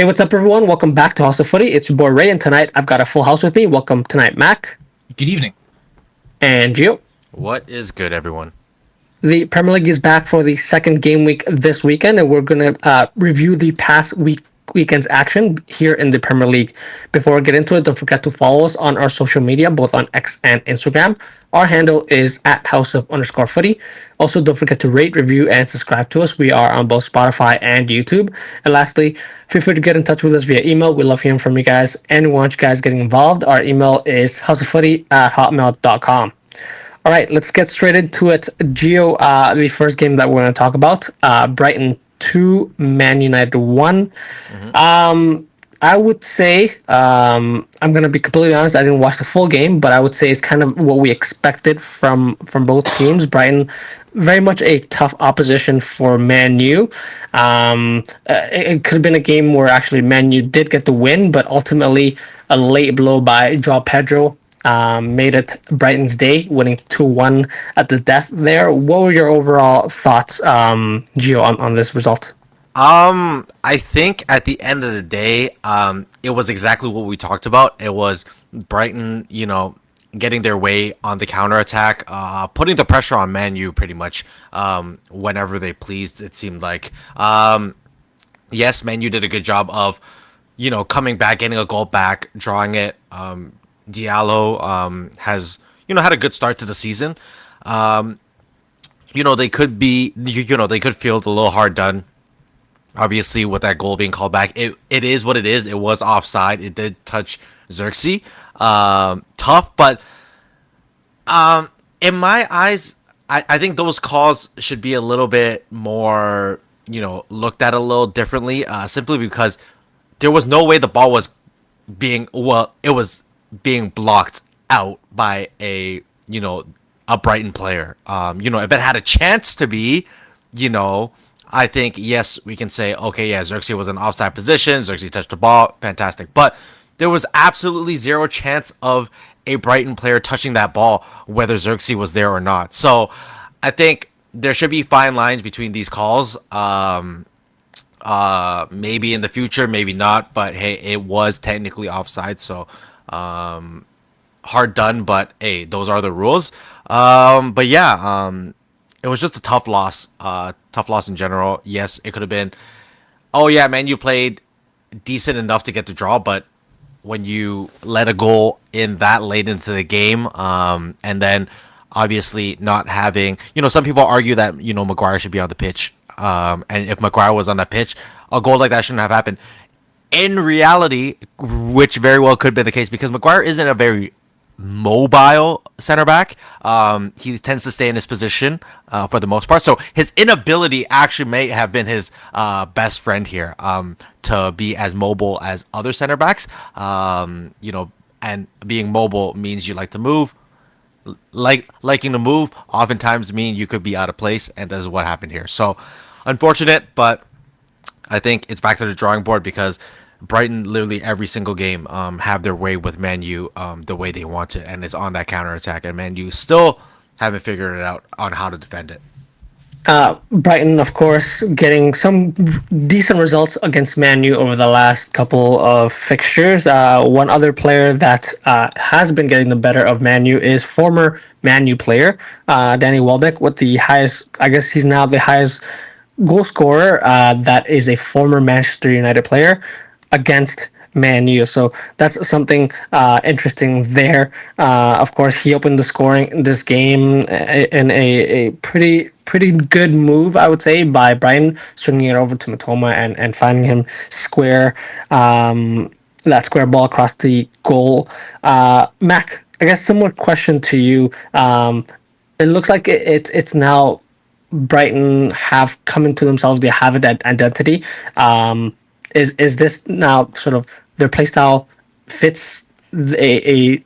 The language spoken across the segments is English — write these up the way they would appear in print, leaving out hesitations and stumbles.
Hey, what's up, everyone? Welcome back to House of Footy. It's your boy Ray, and tonight I've got a full house with me. Welcome tonight, Mac Good evening. and Gio. What is good, everyone? The Premier League is back for the second game week this weekend, and we're going to review the past weekend's action here in the Premier League. Before we get into it, don't forget to follow us on our social media, both on X and Instagram. Our handle is at House of underscore Footy. Also, don't forget to rate, review, and subscribe to us. We are on both Spotify and YouTube. And lastly, feel free to get in touch with us via email. We love hearing from you guys, and we want you guys getting involved. Our email is houseoffooty@hotmail.com. All right, let's get straight into it. Gio, the first game that we're going to talk about, Brighton 2, Man United 1. I would say, I'm going to be completely honest, I didn't watch the full game, but I would say it's kind of what we expected from both teams. Brighton, very much a tough opposition for Man U. It could have been a game where actually Man U did get the win, but ultimately a late blow by João Pedro made it Brighton's day, winning 2-1 at the death there. What were your overall thoughts, Gio, on this result? I think at the end of the day, it was exactly what we talked about. It was Brighton, getting their way on the counterattack, putting the pressure on Man U pretty much whenever they pleased, it seemed like. Yes, Man U did a good job of, coming back, getting a goal back, drawing it. Diallo has, had a good start to the season. They could be, they could feel a little hard done. Obviously, with that goal being called back, it is what it is. It was offside. It did touch Xerxes. Tough, but in my eyes, I think those calls should be a little bit more, looked at a little differently. Simply because there was no way the ball was it was being blocked out by a Brighton player. If it had a chance to be, I think, yes, we can say, okay, yeah, Xerxes was in offside position. Xerxes touched the ball. Fantastic. But there was absolutely zero chance of a Brighton player touching that ball, whether Xerxes was there or not. So I think there should be fine lines between these calls. Maybe in the future, maybe not. But, hey, it was technically offside. So hard done. But, hey, those are the rules. But, yeah, it was just a tough loss. Tough loss in general. Yes, it could have been, oh yeah, man, you played decent enough to get the draw, but when you let a goal in that late into the game, and then obviously not having, some people argue that, Maguire should be on the pitch. And if Maguire was on that pitch, a goal like that shouldn't have happened. In reality, which very well could be the case, because Maguire isn't a very mobile center back. He tends to stay in his position for the most part. So his inability actually may have been his best friend here, to be as mobile as other center backs. And being mobile means you like to move. Liking to move oftentimes mean you could be out of place, and this is what happened here. So unfortunate, but I think it's back to the drawing board, because Brighton literally every single game have their way with Man U the way they want to, and it's on that counterattack, and Man U still haven't figured it out on how to defend it. Brighton, of course, getting some decent results against Man U over the last couple of fixtures. One other player that has been getting the better of Man U is former Man U player Danny Welbeck, with the highest, I guess he's now the highest goal scorer that is a former Manchester United player against Man U. So that's something interesting there. Of course, he opened the scoring in this game in a pretty good move, I would say, by Brighton, swinging it over to Matoma and finding him square, that square ball across the goal. Mac, I guess similar question to you. It looks like it's now Brighton have come into themselves. They have an identity. Is this now sort of their playstyle fits a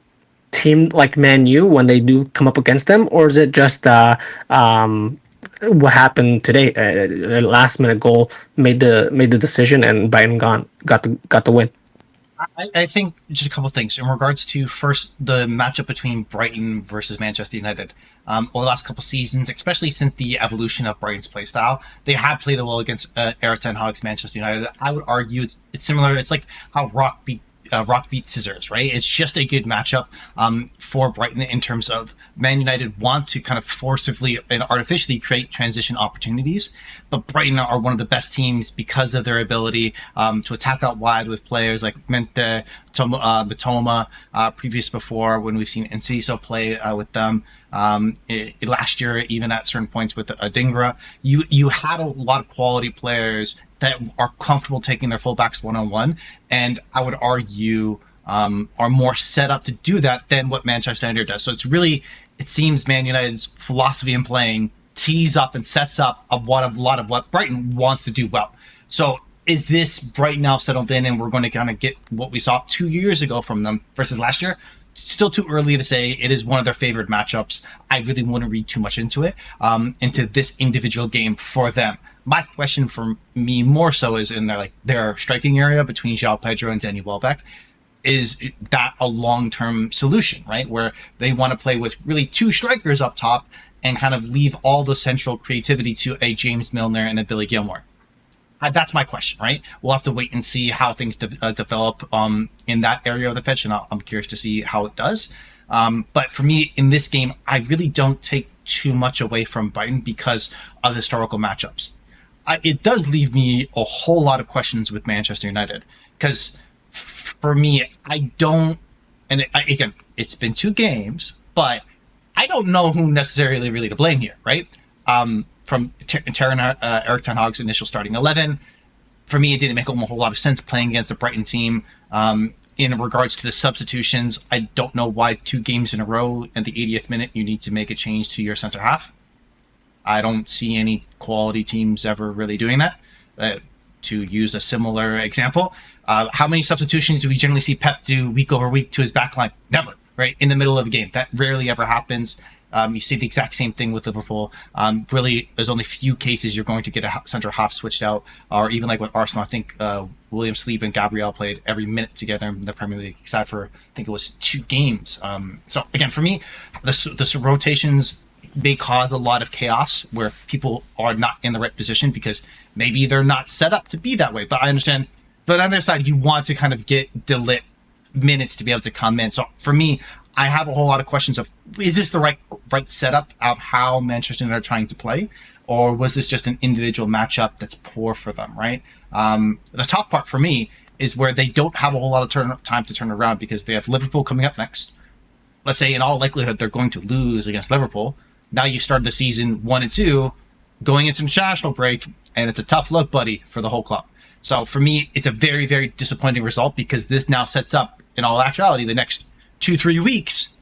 team like Man U when they do come up against them, or is it just what happened today? A last minute goal made the decision, and Brighton got the win. I think just a couple of things in regards to first the matchup between Brighton versus Manchester United. Over the last couple of seasons, especially since the evolution of Brighton's play style, they have played well against Erik ten Hag's Manchester United. I would argue it's similar. It's like how Rock beat scissors, right? It's just a good matchup for Brighton in terms of Man United want to kind of forcibly and artificially create transition opportunities, but Brighton are one of the best teams because of their ability to attack out wide with players like Mente, Matoma, previous before when we've seen Enciso play with them. Last year, even at certain points with Adingra, you had a lot of quality players that are comfortable taking their fullbacks one-on-one, and I would argue are more set up to do that than what Manchester United does. So it seems Man United's philosophy in playing tees up and sets up a lot of what Brighton wants to do well. So is this Brighton now settled in and we're going to kind of get what we saw 2 years ago from them versus last year? Still too early to say. It is one of their favorite matchups. I really wouldn't read too much into it, into this individual game for them. My question for me more so is in their striking area between João Pedro and Danny Welbeck. Is that a long-term solution, right? Where they want to play with really two strikers up top and kind of leave all the central creativity to a James Milner and a Billy Gilmore. That's my question, right? We'll have to wait and see how things develop in that area of the pitch, and I'm curious to see how it does. But for me, in this game, I really don't take too much away from Brighton because of the historical matchups. It does leave me a whole lot of questions with Manchester United because for me, I don't, and again, it's been 2 games, but I don't know who necessarily really to blame here, right? From Erik ten Hag's initial starting 11, for me, it didn't make a whole lot of sense playing against a Brighton team. In regards to the substitutions, I don't know why 2 games in a row at the 80th minute you need to make a change to your center half. I don't see any quality teams ever really doing that. To use a similar example, how many substitutions do we generally see Pep do week over week to his backline? Never, right? In the middle of a game. That rarely ever happens. You see the exact same thing with Liverpool. Really, there's only few cases you're going to get a center half switched out, or even like with Arsenal. I think William Sleep and Gabriel played every minute together in the Premier League, except for I think it was 2 games. So again, for me, the rotations may cause a lot of chaos where people are not in the right position because maybe they're not set up to be that way. But I understand. But on the other side, you want to kind of get delit minutes to be able to come in. So for me, I have a whole lot of questions of, is this the right setup of how Manchester United are trying to play? Or was this just an individual matchup that's poor for them, right? The tough part for me is where they don't have a whole lot of time to turn around because they have Liverpool coming up next. Let's say in all likelihood they're going to lose against Liverpool. Now you start the season 1-2, going into international break, and it's a tough look, buddy, for the whole club. So for me, it's a very, very disappointing result because this now sets up, in all actuality, the next 2-3 weeks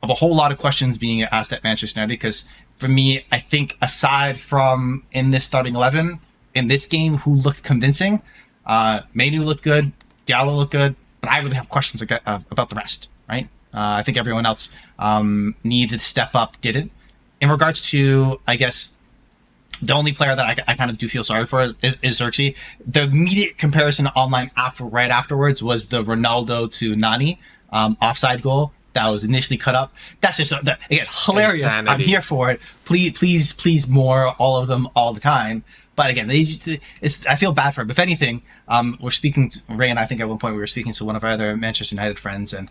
of a whole lot of questions being asked at Manchester United. Because for me, I think aside from in this starting 11, in this game, who looked convincing, Manu looked good, Diallo looked good, but I really have questions about the rest, right? I think everyone else needed to step up, didn't. In regards to, I guess, the only player that I kind of do feel sorry for is Xerxes. The immediate comparison online right afterwards was the Ronaldo to Nani offside goal that was initially cut up. That's just again hilarious. Insanity. I'm here for it. Please more, all of them, all the time. But again, I feel bad for him. If anything, we're speaking to Ray and I think at one point we were speaking to one of our other Manchester United friends, and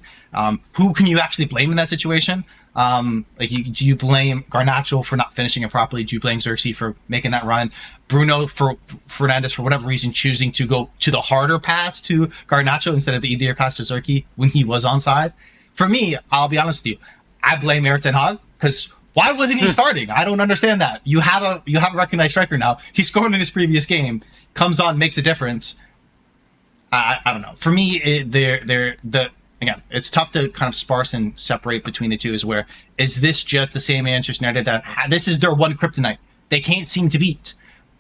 who can you actually blame in that situation? Do you blame Garnacho for not finishing it properly? Do you blame Xerxes for making that run? Bruno for Fernandes for whatever reason choosing to go to the harder pass to Garnacho instead of the easier pass to Xerxes when he was onside? For me, I'll be honest with you, I blame Erik ten Hag because why wasn't he starting? I don't understand that. You have a recognized striker now. He scored in his previous game, comes on, makes a difference. I don't know. For me, again, it's tough to kind of sparse and separate between the two. Is this just the same Manchester United that this is their one kryptonite they can't seem to beat,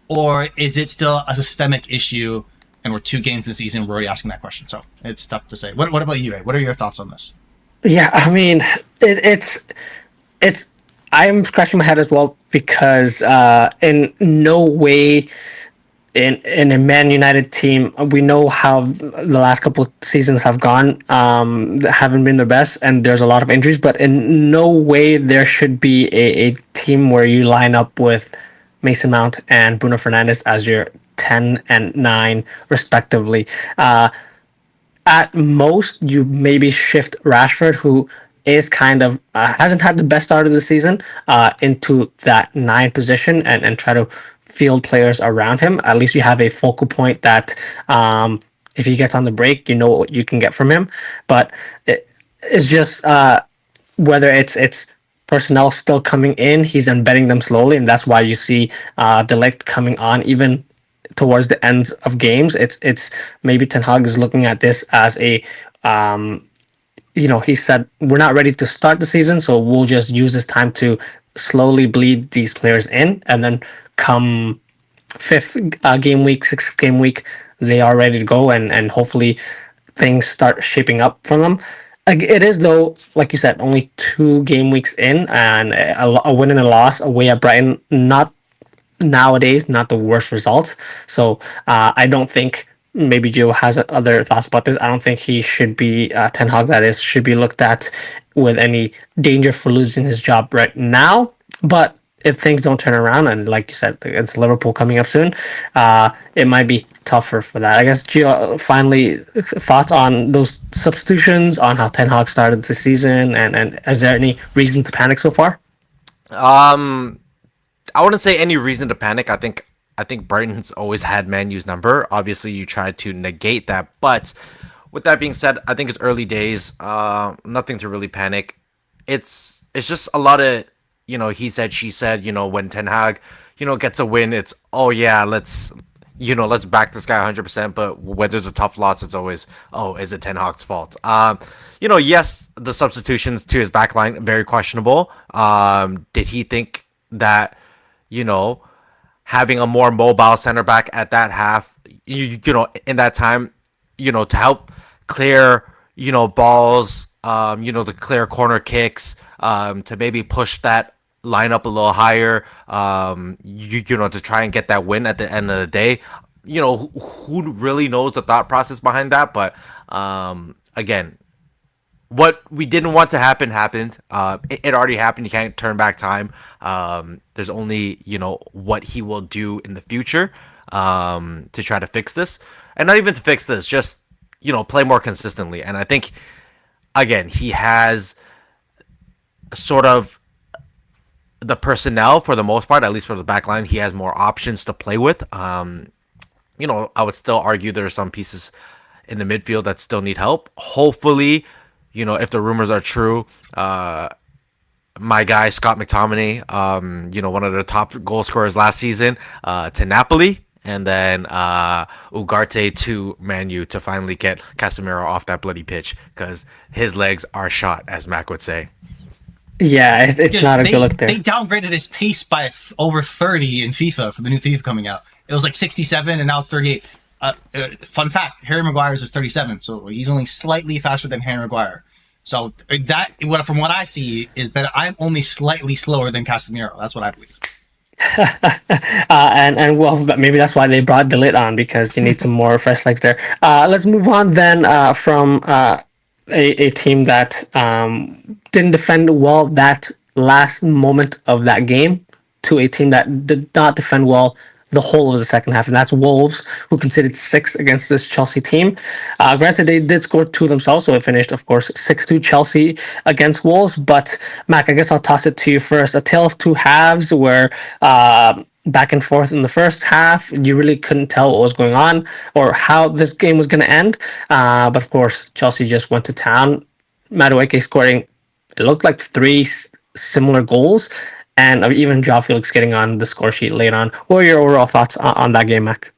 or is it still a systemic issue? And we're 2 games in the season, we're already asking that question. So it's tough to say. What about you, Ray? What are your thoughts on this? Yeah, I mean, it's. I'm scratching my head as well because in no way in a Man United team, we know how the last couple of seasons have gone. Haven't been the best, and there's a lot of injuries. But in no way there should be a team where you line up with Mason Mount and Bruno Fernandes as your 10 and 9 respectively. At most, you maybe shift Rashford, who is kind of hasn't had the best start of the season, into that 9 position, and try to field players around him. At least you have a focal point that, if he gets on the break, you know what you can get from him. But it's just, whether it's personnel still coming in, he's embedding them slowly, and that's why you see De Ligt coming on even towards the ends of games. It's maybe Ten Hag is looking at this as a, he said we're not ready to start the season, so we'll just use this time to slowly bleed these players in, and then come fifth game week, sixth game week, they are ready to go, and hopefully things start shaping up for them. It is, though, like you said, only 2 game weeks in, and a win and a loss away at Brighton. Not nowadays, not the worst result. So I don't think, maybe Joe has other thoughts about this. I don't think he should be, Ten Hag, that is, should be looked at with any danger for losing his job right now. But if things don't turn around, and like you said, it's Liverpool coming up soon, it might be tougher for that. I guess, Gio, finally, thoughts on those substitutions, on how Ten Hag started the season, and is there any reason to panic so far? I wouldn't say any reason to panic. I think Brighton's always had Man U's number. Obviously, you tried to negate that, but with that being said, I think it's early days. Nothing to really panic. It's just a lot of, he said, she said. When Ten Hag, gets a win, it's, oh yeah, let's back this guy 100%. But when there's a tough loss, it's always, oh, is it Ten Hag's fault? Yes, the substitutions to his back line, very questionable. Did he think that, having a more mobile center back at that half, in that time, to help clear, balls, to clear corner kicks, to maybe push that line up a little higher, to try and get that win at the end of the day. Who really knows the thought process behind that? But again, what we didn't want to happen happened. It already happened. You can't turn back time. There's only, what he will do in the future, to try to fix this. And not even to fix this, just, play more consistently. And I think, again, he has sort of the personnel for the most part, at least for the back line. He has more options to play with. I would still argue there are some pieces in the midfield that still need help. Hopefully, if the rumors are true, my guy Scott McTominay, one of the top goal scorers last season, to Napoli, and then Ugarte to Man U to finally get Casemiro off that bloody pitch, because his legs are shot, as Mac would say. Yeah, it's not a good look there. They downgraded his pace by over 30 in FIFA for the new FIFA coming out. It was like 67, and now it's 38. Fun fact, Harry Maguire's is 37, so he's only slightly faster than Harry Maguire. So that, from what I see, is that I'm only slightly slower than Casemiro. That's what I believe. And well, maybe that's why they brought De Ligt on, because you need some more fresh legs there. Let's move on then, from a team that didn't defend well that last moment of that game, to a team that did not defend well the whole of the second half, and that's Wolves, who conceded 6 against this Chelsea team. Granted, they did score 2 themselves, so it finished, of course, 6-2 Chelsea against Wolves. But Mac, I guess I'll toss it to you first. A tale of two halves, where back and forth in the first half, you really couldn't tell what was going on or how this game was going to end. But of course, Chelsea just went to town. Madueke scoring, it looked like 3 similar goals, and even Joao Felix getting on the score sheet late on. What are your overall thoughts on that game, Mac?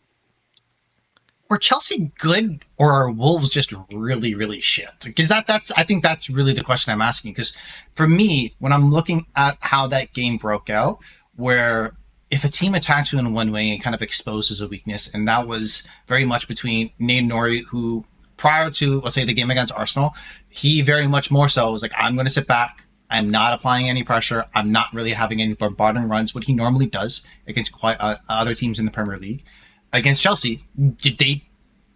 Were Chelsea good, or are Wolves just really, really shit? Because I think that's really the question I'm asking. Because for me, when I'm looking at how that game broke out, where if a team attacks you in one way and kind of exposes a weakness, and that was very much between Nate Nori, who prior to, let's say, the game against Arsenal, he very much more so was like, I'm going to sit back. I'm not applying any pressure. I'm not really having any bombarding runs, what he normally does against quite other teams in the Premier League. against Chelsea. Did they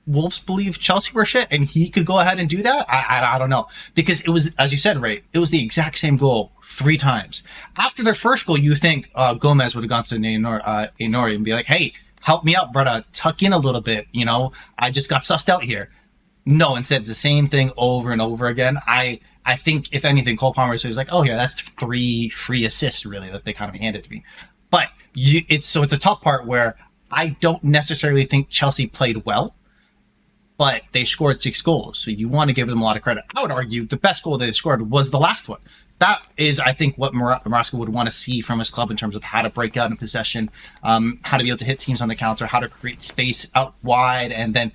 Wolves believe Chelsea were shit and he could go ahead and do that? I don't know. Because it was, as you said, Ray, it was the exact same goal 3 times. After their first goal, you think Gomez would have gone to Ainori and be like, hey, help me out, brother. Tuck in a little bit. I just got sussed out here. No, instead the same thing over and over again. I think, if anything, Cole Palmer was like, oh yeah, that's 3 free assists, really, that they kind of handed to me. But it's a tough part where I don't necessarily think Chelsea played well, but they scored 6 goals. So you want to give them a lot of credit. I would argue the best goal they scored was the last one. That is, I think, what Marasco would want to see from his club in terms of how to break out in possession, how to be able to hit teams on the counter, how to create space out wide, and then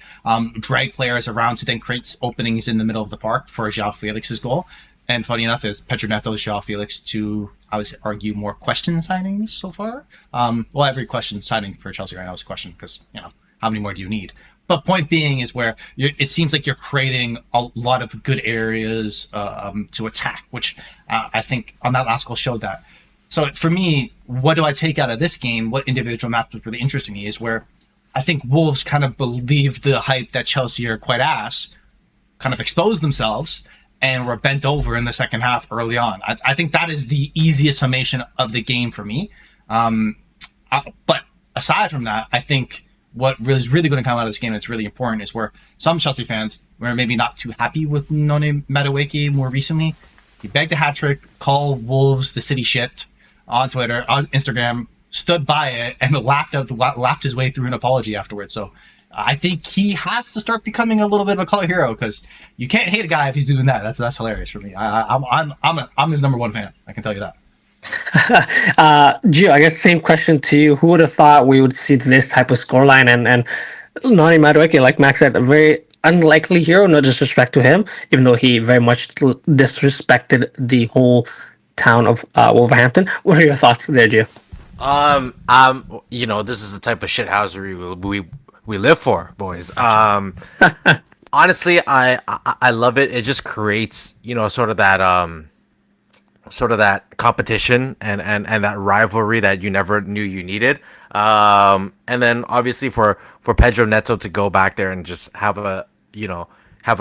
drag players around to then create openings in the middle of the park for João Felix's goal. And funny enough, is Pedro Neto's João Felix to, I would argue, more question signings so far. Well, every question signing for Chelsea right now is a question because, how many more do you need? But point being is where it seems like you're creating a lot of good areas to attack, which I think on that last goal showed that. So for me, what do I take out of this game? What individual map was really interesting to me is where I think Wolves kind of believed the hype that Chelsea are quite ass, kind of exposed themselves, and were bent over in the second half early on. I think that is the easiest summation of the game for me. But aside from that, I think what is really going to come out of this game that's really important is where some Chelsea fans were maybe not too happy with Noni Madueke more recently. He begged a hat trick, called Wolves the city shit on Twitter, on Instagram, stood by it, and laughed his way through an apology afterwards. So I think he has to start becoming a little bit of a cult hero because you can't hate a guy if he's doing that. That's hilarious for me. I'm his number 1 fan. I can tell you that. Gio, I guess same question to you. Who would have thought we would see this type of scoreline and Noni Madueke, like Max said, a very unlikely hero, no disrespect to him, even though he very much disrespected the whole town of Wolverhampton. What are your thoughts there, Gio? This is the type of shithousery we live for, boys. Honestly, I love it. It just creates, sort of that competition and that rivalry that you never knew you needed. And then obviously for Pedro Neto to go back there and just have a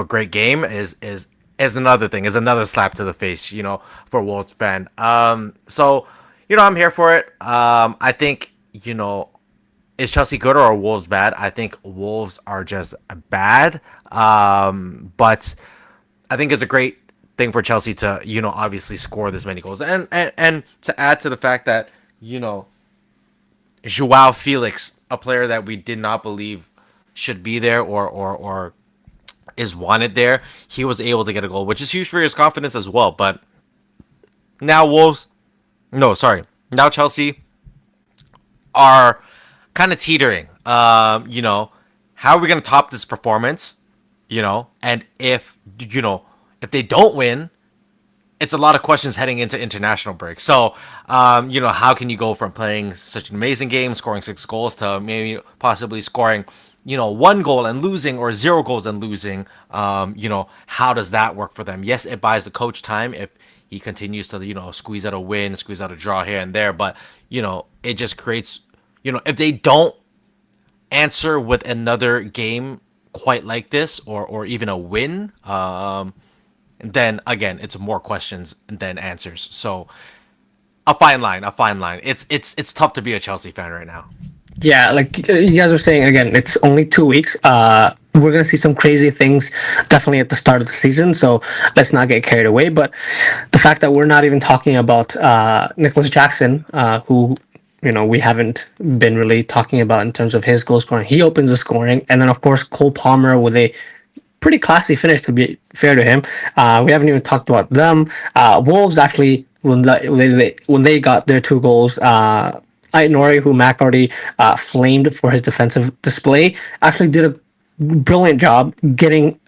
great game is another thing, is another slap to the face, for a Wolves fan. So, I'm here for it. I think, is Chelsea good or are Wolves bad? I think Wolves are just bad. But I think it's a great thing for Chelsea to, obviously score this many goals. And to add to the fact that, João Felix, a player that we did not believe should be there or is wanted there, he was able to get a goal, which is huge for his confidence as well. But now now Chelsea are kind of teetering. How are we going to top this performance? And if they don't win, it's a lot of questions heading into international break. So, how can you go from playing such an amazing game, scoring 6 goals, to maybe possibly scoring, 1 goal and losing, or 0 goals and losing? How does that work for them? Yes, it buys the coach time if he continues to, squeeze out a win, squeeze out a draw here and there. But, it just creates, if they don't answer with another game quite like this, or even a win, then again, it's more questions than answers. So a fine line. It's tough to be a Chelsea fan right now. Yeah, like you guys were saying, again, it's only 2 weeks. We're going to see some crazy things definitely at the start of the season, so let's not get carried away. But the fact that we're not even talking about Nicholas Jackson, who, we haven't been really talking about in terms of his goal scoring. He opens the scoring. And then, of course, Cole Palmer with a pretty classy finish, to be fair to him. We haven't even talked about them. Wolves, actually, when they got their 2 goals, Nori, who Mac already flamed for his defensive display, actually did a brilliant job getting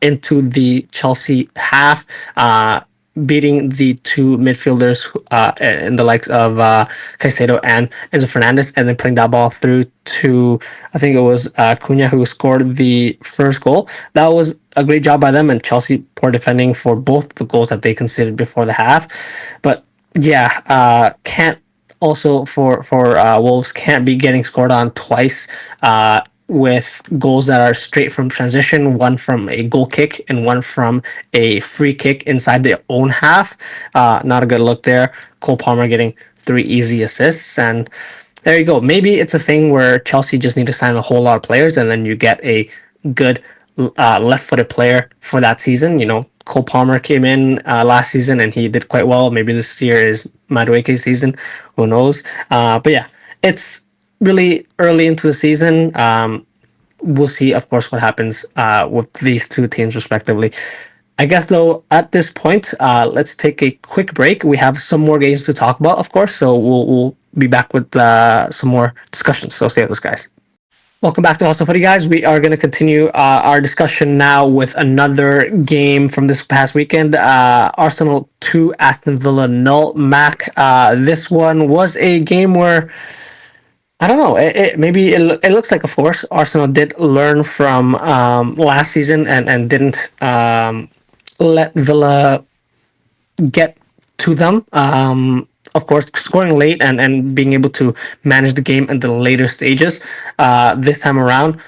into the Chelsea half, beating the 2 midfielders in the likes of Caicedo and Enzo Fernandez, and then putting that ball through to, I think it was Cunha, who scored the first goal. That was a great job by them, and Chelsea poor defending for both the goals that they conceded before the half. But yeah, can't also for Wolves can't be getting scored on twice. With goals that are straight from transition, one from a goal kick and one from a free kick inside their own half. Not a good look there. Cole Palmer getting 3 easy assists, and there you go. Maybe it's a thing where Chelsea just need to sign a whole lot of players, and then you get a good left-footed player for that season. Cole Palmer came in last season and he did quite well. Maybe this year is Madueke's season. Who knows? But yeah, it's really early into the season. We'll see, of course, what happens with these two teams respectively. I guess, though, at this point, let's take a quick break. We have some more games to talk about, of course, so we'll be back with some more discussions. So stay with us, guys. Welcome back to Hustle Footy, guys. We are going to continue our discussion now with another game from this past weekend. Arsenal 2, Aston Villa 0. Mac, this one was a game where, I don't know, it looks like, of course, Arsenal did learn from last season and didn't let Villa get to them. Of course, scoring late and being able to manage the game in the later stages this time around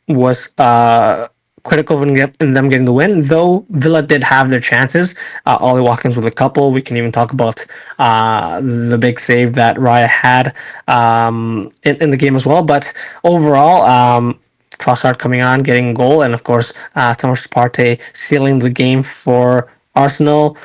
was critical in them getting the win, though Villa did have their chances. Ollie Watkins with a couple. We can even talk about the big save that Raya had in the game as well. But overall, Trossard coming on, getting a goal, and of course, Thomas Partey sealing the game for Arsenal.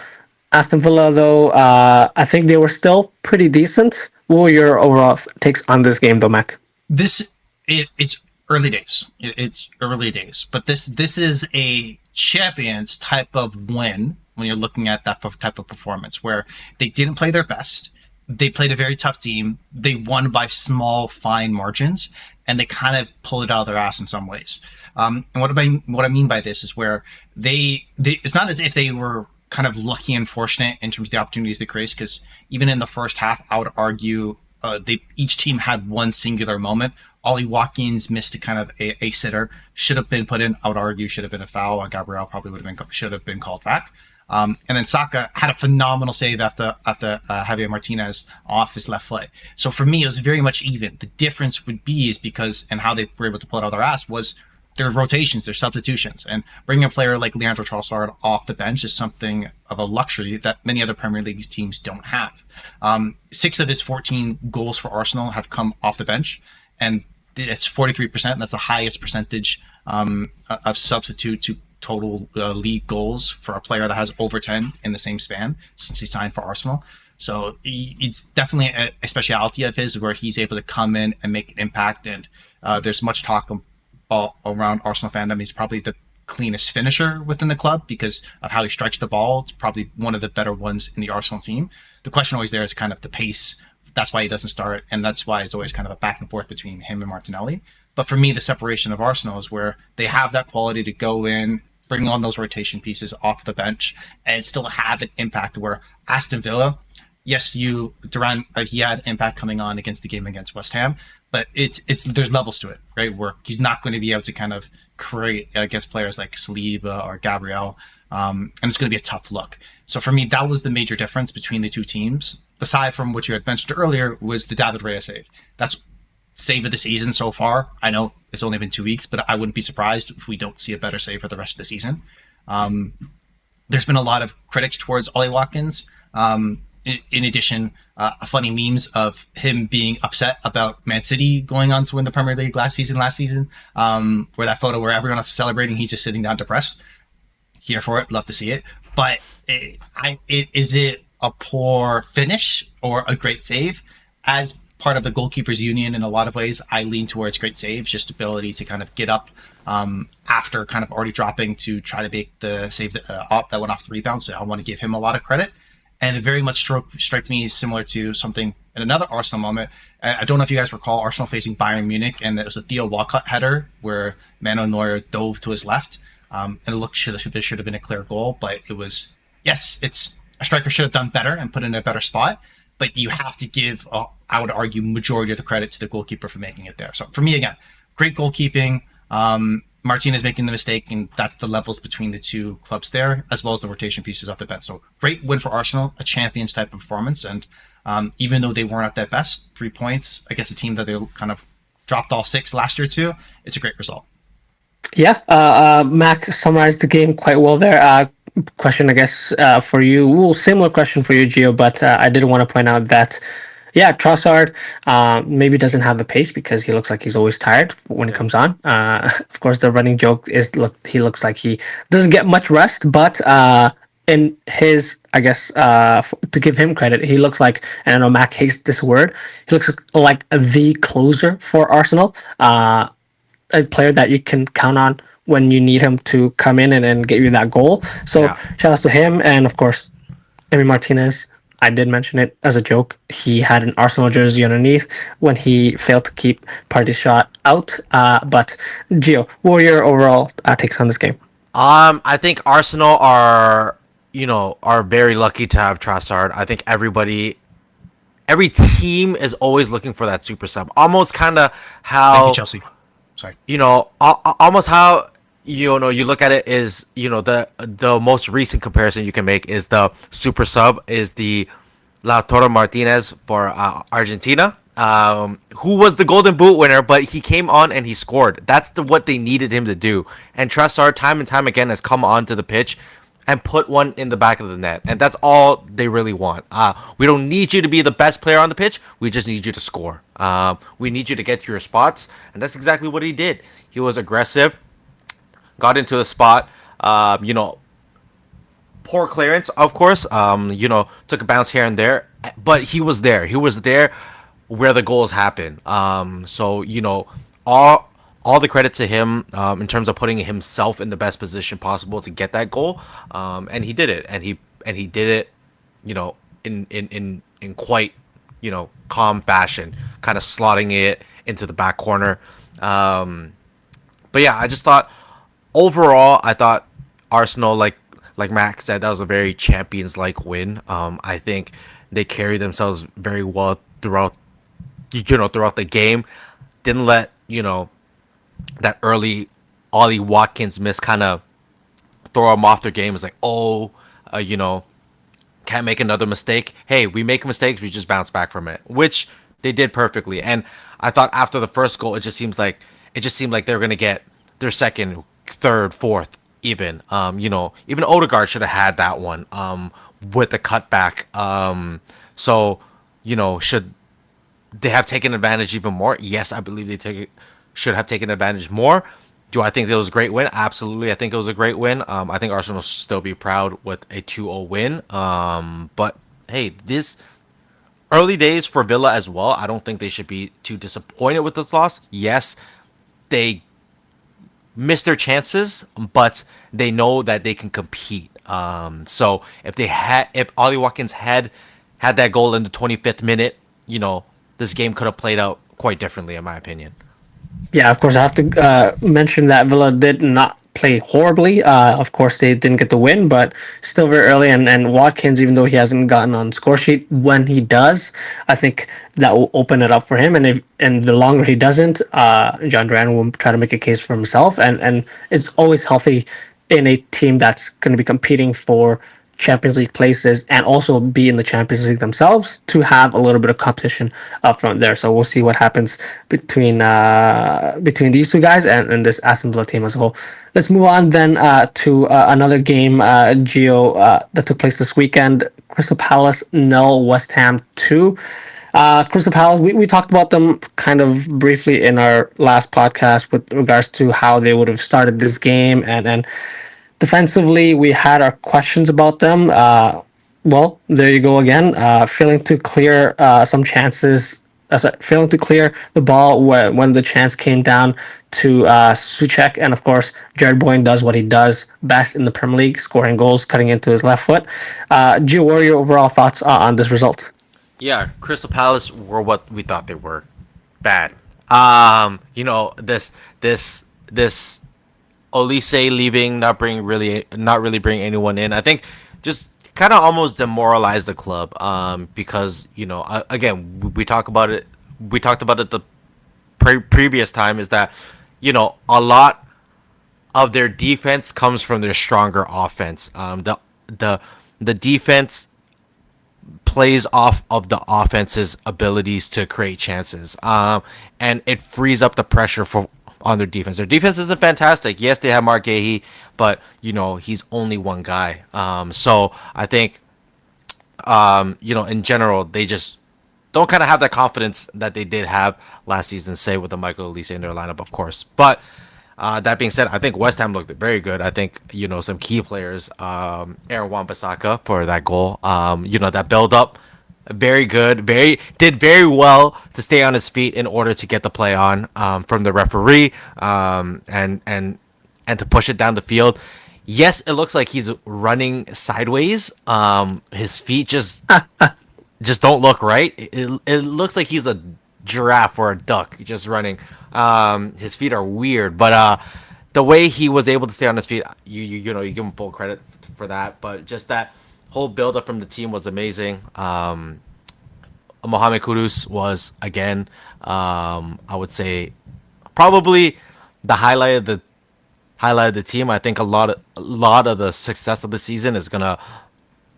Aston Villa, though, I think they were still pretty decent. What were your overall takes on this game, though, Mac? It's early days. It's early days, but this is a champions type of win when you're looking at that type of performance where they didn't play their best. They played a very tough team. They won by small, fine margins, and they kind of pulled it out of their ass in some ways. And what I mean by this is where they it's not as if they were kind of lucky and fortunate in terms of the opportunities they create, because even in the first half, I would argue each team had one singular moment. Ollie Watkins missed a kind of a sitter, should have been put in. I would argue should have been a foul on Gabriel, probably should have been called back. And then Saka had a phenomenal save after Javier Martinez off his left foot. So for me, it was very much even. The difference would be is because, and how they were able to pull it out of their ass was their rotations, their substitutions, and bringing a player like Leandro Trossard off the bench is something of a luxury that many other Premier League teams don't have. 6 of his 14 goals for Arsenal have come off the bench, and it's 43%. That's the highest percentage of substitute to total league goals for a player that has over 10 in the same span since he signed for Arsenal. So it's definitely a speciality of his where he's able to come in and make an impact, and there's much talk all around Arsenal fandom. He's probably the cleanest finisher within the club because of how he strikes the ball. It's probably one of the better ones in the Arsenal team. The question always there is kind of the pace. That's why he doesn't start, and that's why it's always kind of a back and forth between him and Martinelli. But for me, the separation of Arsenal is where they have that quality to go in, bring on those rotation pieces off the bench, and still have an impact. Where Aston Villa, yes, Duran, he had impact coming on against the game against West Ham, but there's levels to it, right? Where he's not going to be able to kind of create against players like Saliba or Gabriel, and it's going to be a tough look. So for me, that was the major difference between the two teams. Aside from what you had mentioned earlier, was the David Raya save. That's save of the season so far. I know it's only been 2 weeks, but I wouldn't be surprised if we don't see a better save for the rest of the season. There's been a lot of critics towards Ollie Watkins. In addition, funny memes of him being upset about Man City going on to win the Premier League last season, where that photo where everyone else is celebrating, he's just sitting down depressed. Here for it, love to see it. But is it a poor finish or a great save? As part of the goalkeepers union, in a lot of ways, I lean towards great saves, just ability to kind of get up after kind of already dropping to try to make the save that went off the rebound. So I want to give him a lot of credit. And it very much struck me similar to something in another Arsenal moment. I don't know if you guys recall Arsenal facing Bayern Munich, and it was a Theo Walcott header where Manuel Neuer dove to his left. And it looked should have been a clear goal, but it was, yes, it's a striker should have done better and put in a better spot, but you have to give, I would argue, majority of the credit to the goalkeeper for making it there. So for me, again, great goalkeeping. Martinez making the mistake, and that's the levels between the two clubs there, as well as the rotation pieces off the bench. So great win for Arsenal, a champions type of performance, and Even though they weren't at their best, 3 points against a team that they kind of dropped all 6 last year to, it's a great result. Yeah, Mac summarized the game quite well there. Question, I guess, for you. Well, similar question for you, Gio, but I did want to point out that, yeah, Trossard maybe doesn't have the pace because he looks like he's always tired when he comes on. Of course, the running joke is he looks like he doesn't get much rest, but in his, I guess, to give him credit, he looks like, and I know Mac hates this word, he looks like the closer for Arsenal. A player that you can count on when you need him to come in and get you that goal. So Yeah. shout outs to him, and of course, Emi Martinez. I did mention it as a joke. He had an Arsenal jersey underneath when he failed to keep Party Shot out. But Gio, what were your overall takes on this game? I think Arsenal are very lucky to have Trossard. I think every team is always looking for that super sub. Almost kind of how Thank you, Chelsea. Sorry. almost how you look at it is the most recent comparison you can make is the super sub is the Lautaro Martinez for Argentina, who was the Golden Boot winner, but he came on and he scored. That's what they needed him to do. And Trossard, time and time again, has come onto the pitch and put one in the back of the net. And that's all they really want. We don't need you to be the best player on the pitch. We just need you to score. We need you to get to your spots. And that's exactly what he did. He was aggressive, got into the spot, poor clearance, of course, took a bounce here and there, but he was there. He was there where the goals happen. All the credit to him in terms of putting himself in the best position possible to get that goal, and he did it, and he did it, in quite calm fashion, kind of slotting it into the back corner. But yeah, I just thought overall, I thought Arsenal, like Max said, that was a very champions-like win. I think they carried themselves very well throughout the game. Didn't let that early Ollie Watkins miss kind of throw them off their game. It's like, can't make another mistake. Hey, we make mistakes, we just bounce back from it, which they did perfectly. And I thought after the first goal, it just seemed like they were gonna get their second, third, fourth, even. Even Odegaard should have had that one with the cutback. Should they have taken advantage even more? Yes, I believe should have taken advantage more. Do I think it was a great win? Absolutely. I think it was a great win. I think Arsenal should still be proud with a 2-0 win. But hey, this early days for Villa as well. I don't think they should be too disappointed with this loss. Yes, they missed their chances, but they know that they can compete. So if Ollie Watkins had that goal in the 25th minute, this game could have played out quite differently, in my opinion. Yeah, of course, I have to mention that Villa did not play horribly. Of course, they didn't get the win, but still very early. And Watkins, even though he hasn't gotten on the score sheet, when he does, I think that will open it up for him. And the longer he doesn't, John Duran will try to make a case for himself. And it's always healthy in a team that's going to be competing for Champions League places and also be in the Champions League themselves to have a little bit of competition up front there. So we'll see what happens between these two guys and this Aston Villa team as a whole. Let's move on then to another game, Gio, that took place this weekend. Crystal Palace 0, West Ham 2. Crystal Palace, we talked about them kind of briefly in our last podcast with regards to how they would have started this game and defensively, we had our questions about them. Well, there you go again. Failing to clear some chances. Failing to clear the ball when the chance came down to Souček. And of course, Jared Boyne does what he does best in the Premier League, scoring goals, cutting into his left foot. Gio, what are your overall thoughts on this result? Yeah, Crystal Palace were what we thought they were. Bad. This Olise leaving, not really bring anyone in. I think just kind of almost demoralized the club. Because again, we talked about it the previous time. Is that a lot of their defense comes from their stronger offense. The defense plays off of the offense's abilities to create chances. And it frees up the pressure for on their defense. Their defense isn't fantastic. Yes, they have Mark Gahey, but he's only one guy. So I think in general, they just don't kind of have that confidence that they did have last season, say with the Michael Elise in their lineup, of course. But that being said, I think West Ham looked very good. I think some key players, Aaron Wan-Bissaka for that goal. That build up, very good, did very well to stay on his feet in order to get the play on from the referee, and to push it down the field. Yes, it looks like he's running sideways. His feet just don't look right. It looks like he's a giraffe or a duck just running. His feet are weird, but the way he was able to stay on his feet, you give him full credit for that. But just that whole build up from the team was amazing. Mohamed Kudus was again, I would say, probably the highlight of the team. I think a lot of the success of the season is gonna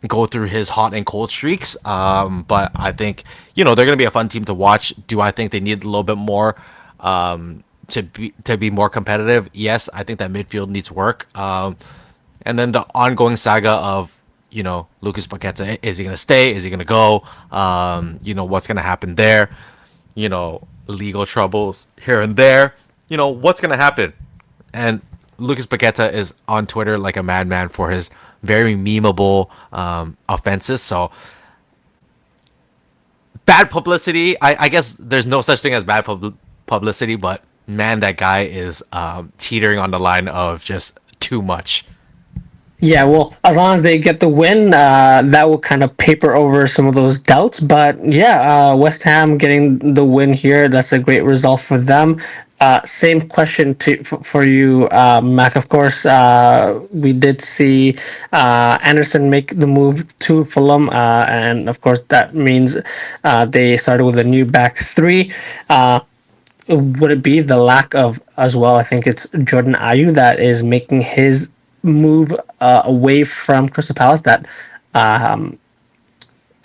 go through his hot and cold streaks. But I think they're gonna be a fun team to watch. Do I think they need a little bit more to be more competitive? Yes, I think that midfield needs work. And then the ongoing saga of Lucas Paqueta, is he gonna stay? Is he gonna go? What's gonna happen there? Legal troubles here and there. What's gonna happen? And Lucas Paqueta is on Twitter like a madman for his very memeable offenses. So bad publicity. I guess there's no such thing as bad publicity, but man, that guy is teetering on the line of just too much. Yeah, well, as long as they get the win, that will kind of paper over some of those doubts. But yeah, West Ham getting the win here, that's a great result for them. Same question for you, Mac. Of course, we did see Anderson make the move to Fulham, and of course that means they started with a new back three. Would it be the lack of, as well, I think it's Jordan Ayew that is making his move away from Crystal Palace that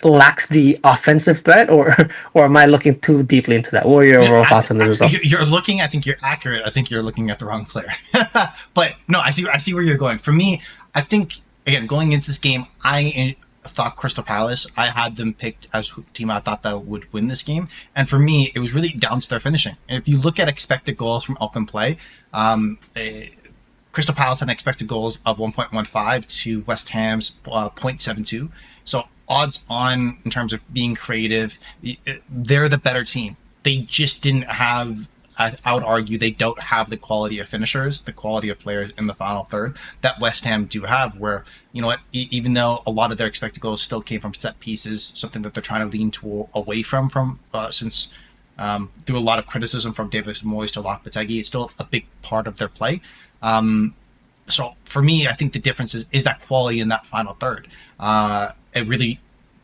lacks the offensive threat, or am I looking too deeply into that? What are your overall thoughts on the result? You're looking. I think you're accurate. I think you're looking at the wrong player. But no, I see where you're going. For me, I think again going into this game, I thought Crystal Palace. I had them picked as team I thought that would win this game, and for me, it was really down to their finishing. And if you look at expected goals from open play, Crystal Palace had expected goals of 1.15 to West Ham's 0.72. So odds on in terms of being creative, they're the better team. They just didn't have, I would argue, they don't have the quality of finishers, the quality of players in the final third that West Ham do have, where, even though a lot of their expected goals still came from set pieces, something that they're trying to lean away from since through a lot of criticism from David Moyes to Lopetegui, it's still a big part of their play. So for me, I think the difference is that quality in that final third. It really,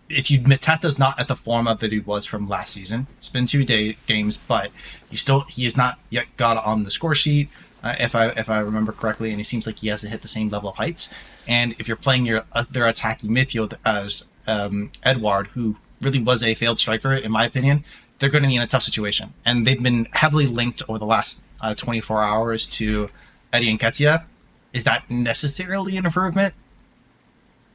if Mateta's not at the form of that he was from last season, it's been 2 games, but he has not yet got on the score sheet, if I remember correctly, and he seems like he hasn't hit the same level of heights. And if you're playing their attacking midfield as Edouard, who really was a failed striker in my opinion, they're going to be in a tough situation. And they've been heavily linked over the last 24 hours to Eddie Nketiah. Is that necessarily an improvement?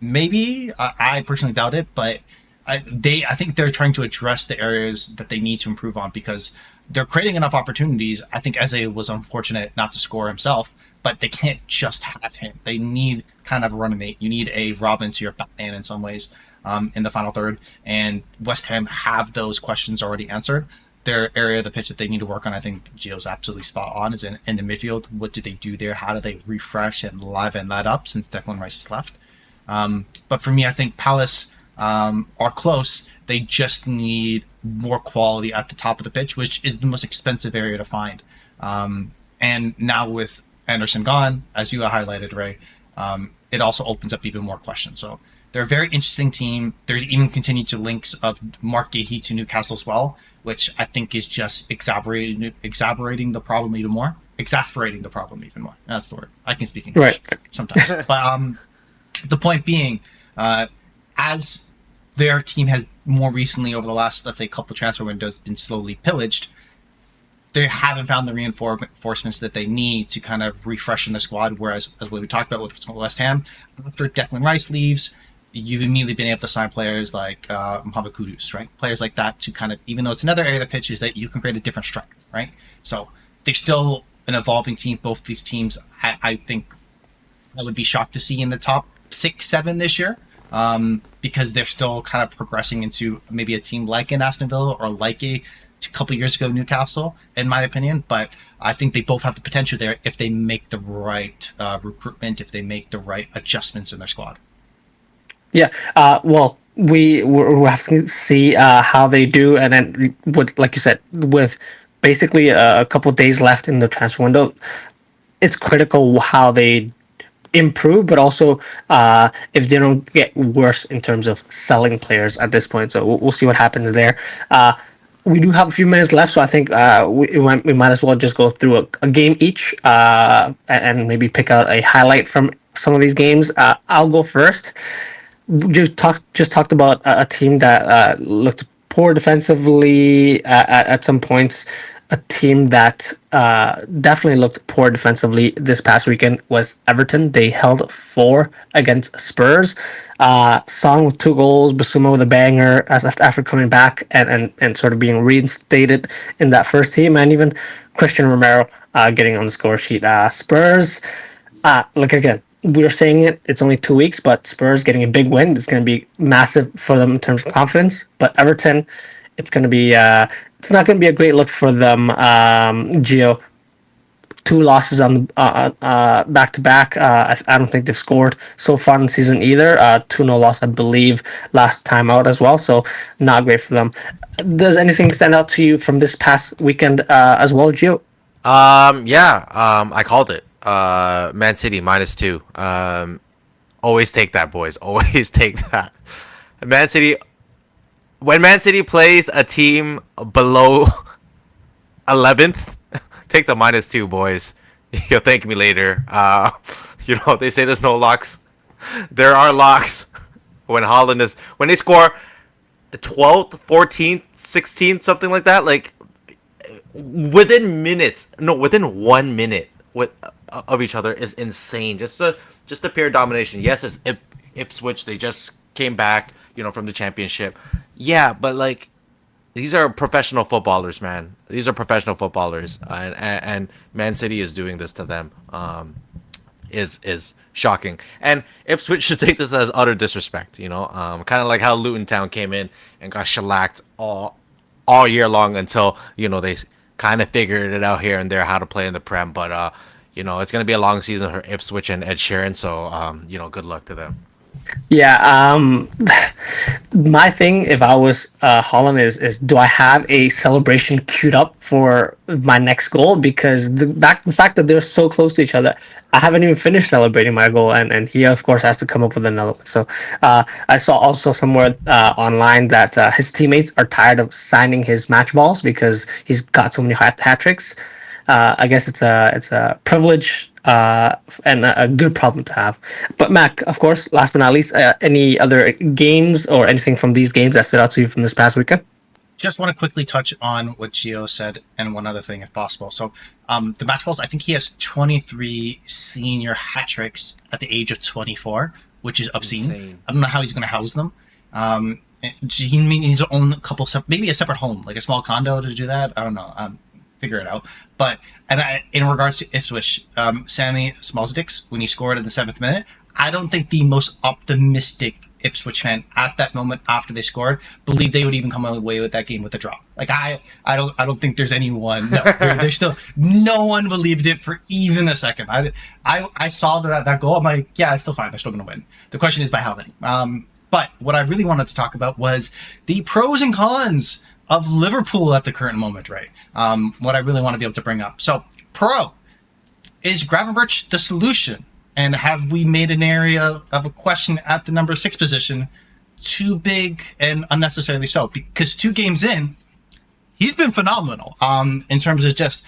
Maybe. I personally doubt it, but I think they're trying to address the areas that they need to improve on, because they're creating enough opportunities. I think Eze was unfortunate not to score himself, but they can't just have him. They need kind of a running mate. You need a Robin to your Batman in some ways in the final third, and West Ham have those questions already answered. Their area of the pitch that they need to work on, I think Gio's absolutely spot on, is in the midfield. What do they do there? How do they refresh and liven that up since Declan Rice has left? But for me, I think Palace are close. They just need more quality at the top of the pitch, which is the most expensive area to find. And now with Anderson gone, as you highlighted, Ray, it also opens up even more questions. So they're a very interesting team. There's even continued to links of Mark Gahey to Newcastle as well, which I think is just exasperating the problem even more. Exasperating the problem even more. That's the word. I can speak English sometimes. But the point being, as their team has more recently, over the last, let's say, couple transfer windows, been slowly pillaged. They haven't found the reinforcements that they need to kind of refreshen the squad. Whereas, as we talked about with West Ham, after Declan Rice leaves, you've immediately been able to sign players like Mohamed Kudus, right? Players like that to kind of, even though it's another area of the pitch, is that you can create a different strength, right? So they're still an evolving team. Both these teams, I think, I would be shocked to see in the top 6-7 this year, because they're still kind of progressing into maybe a team like an Aston Villa or like a couple years ago Newcastle, in my opinion. But I think they both have the potential there if they make the right recruitment, if they make the right adjustments in their squad. Yeah. Well, we'll have to see how they do, and then with, like you said, with basically a couple days left in the transfer window, it's critical how they improve, but also if they don't get worse in terms of selling players at this point. So we'll see what happens there. We do have a few minutes left, so I think we might as well just go through a game each, and maybe pick out a highlight from some of these games. I'll go first. Just talked about a team that looked poor defensively at some points. A team that definitely looked poor defensively this past weekend was Everton. They held 4 against Spurs. Son with 2 goals, Basuma with a banger after coming back and sort of being reinstated in that first team, and even Christian Romero getting on the score sheet. Spurs, look, again, we're saying it's only 2 weeks, but Spurs getting a big win, it's going to be massive for them in terms of confidence. But Everton, it's going to be it's not going to be a great look for them. Gio, 2 losses on back to back. I don't think they've scored so far in the season either. 2-0 loss, I believe, last time out as well. So not great for them. Does anything stand out to you from this past weekend as well, Gio? I called it. Man City -2. Always take that, boys. Always take that. Man City. When Man City plays a team below 11th, take the -2, boys. You'll thank me later. They say there's no locks. There are locks. When they score 12th, 14th, 16th, something like that, like within 1 minute of each other is insane. Just the pure domination. Yes, it's Ipswich. They just came back, from the championship. Yeah, but like, these are professional footballers, man. These are professional footballers, and Man City is doing this to them. Is shocking, and Ipswich should take this as utter disrespect. Kind of like how Luton Town came in and got shellacked all year long until they kind of figured it out here and there how to play in the Prem. But it's gonna be a long season for Ipswich and Ed Sheeran. So good luck to them. Yeah, my thing, if I was Holland, is do I have a celebration queued up for my next goal? Because the fact that they're so close to each other, I haven't even finished celebrating my goal, and he of course has to come up with another one. So I saw also somewhere online that his teammates are tired of signing his match balls because he's got so many hat tricks. I guess it's a privilege and a good problem to have. But Mac, of course, last but not least, any other games or anything from these games that stood out to you from this past weekend? Just want to quickly touch on what Gio said and one other thing, if possible. So the match balls, I think he has 23 senior hat tricks at the age of 24, which is obscene. Insane. I don't know how he's going to house them. He needs to own a couple, maybe a separate home, like a small condo to do that. I don't know. Figure it out. But in regards to Ipswich, Sammy Smolsdicks, when he scored in the 7th minute, I don't think the most optimistic Ipswich fan at that moment after they scored believed they would even come away with that game with a draw. Like I don't think there's anyone. No, there's still no one believed it for even a second. I saw that goal. I'm like, yeah, it's still fine. They're still going to win. The question is by how many. But what I really wanted to talk about was the pros and cons of Liverpool at the current moment, right? What I really want to be able to bring up. So, pro, is Gravenberch the solution? And have we made an area of a question at the number 6 position too big and unnecessarily so? Because 2 games in, He's been phenomenal in terms of just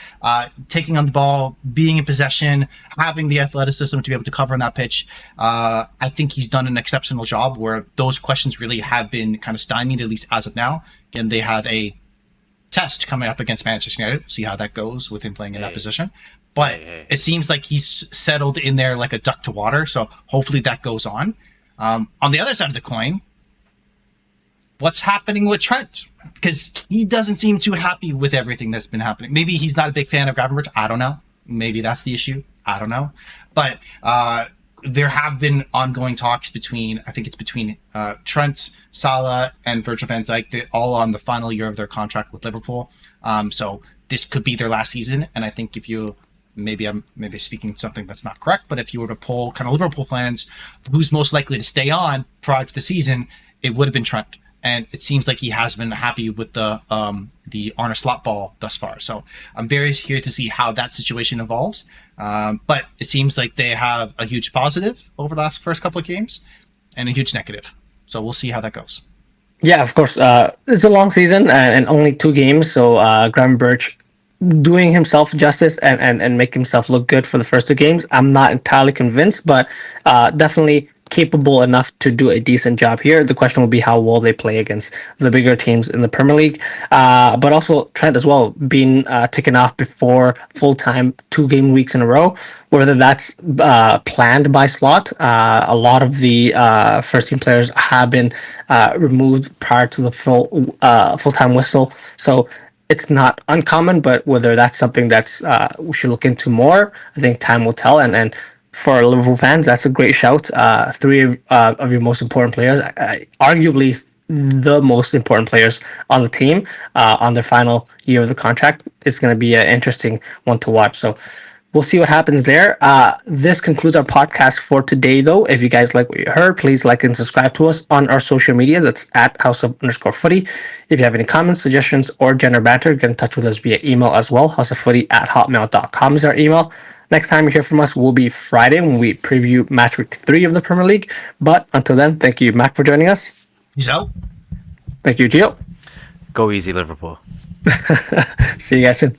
taking on the ball, being in possession, having the athleticism to be able to cover on that pitch. I think he's done an exceptional job where those questions really have been kind of stymied, at least as of now. Again, they have a test coming up against Manchester United. See how that goes with him playing in that position. But it seems like he's settled in there like a duck to water. So hopefully that goes on. On the other side of the coin, what's happening with Trent? Because he doesn't seem too happy with everything that's been happening. Maybe he's not a big fan of Gravenberch. I don't know. Maybe that's the issue. I don't know. But there have been ongoing talks between, I think it's between Trent, Salah, and Virgil van Dijk. They're all on the final year of their contract with Liverpool. So this could be their last season. And I think if you, I'm speaking something that's not correct, but if you were to poll kind of Liverpool fans, who's most likely to stay on prior to the season, it would have been Trent. And it seems like he has been happy with the Arne Slot ball thus far. So I'm very curious to see how that situation evolves. But it seems like they have a huge positive over the last first couple of games and a huge negative. So we'll see how that goes. Yeah, of course. It's a long season and only 2 games. So Gravenberch doing himself justice and make himself look good for the first 2 games. I'm not entirely convinced, but definitely capable enough to do a decent job here. The question will be how well they play against the bigger teams in the Premier League. But also Trent as well, being taken off before full-time 2 game weeks in a row, whether that's planned by Slot. A lot of the first-team players have been removed prior to the full-time whistle. So it's not uncommon, but whether that's something that's we should look into more, I think time will tell. And for Liverpool fans, that's a great shout. 3 of your most important players, arguably the most important players on the team, on their final year of the contract. It's going to be an interesting one to watch. So we'll see what happens there. This concludes our podcast for today, though. If you guys like what you heard, please like and subscribe to us on our social media. That's at @house_of_footy. If you have any comments, suggestions, or general banter, get in touch with us via email as well. houseoffooty@hotmail.com is our email. Next time you hear from us will be Friday when we preview match week 3 of the Premier League. But until then, thank you, Mac, for joining us. He's out. Thank you, Gio. Go easy, Liverpool. See you guys soon.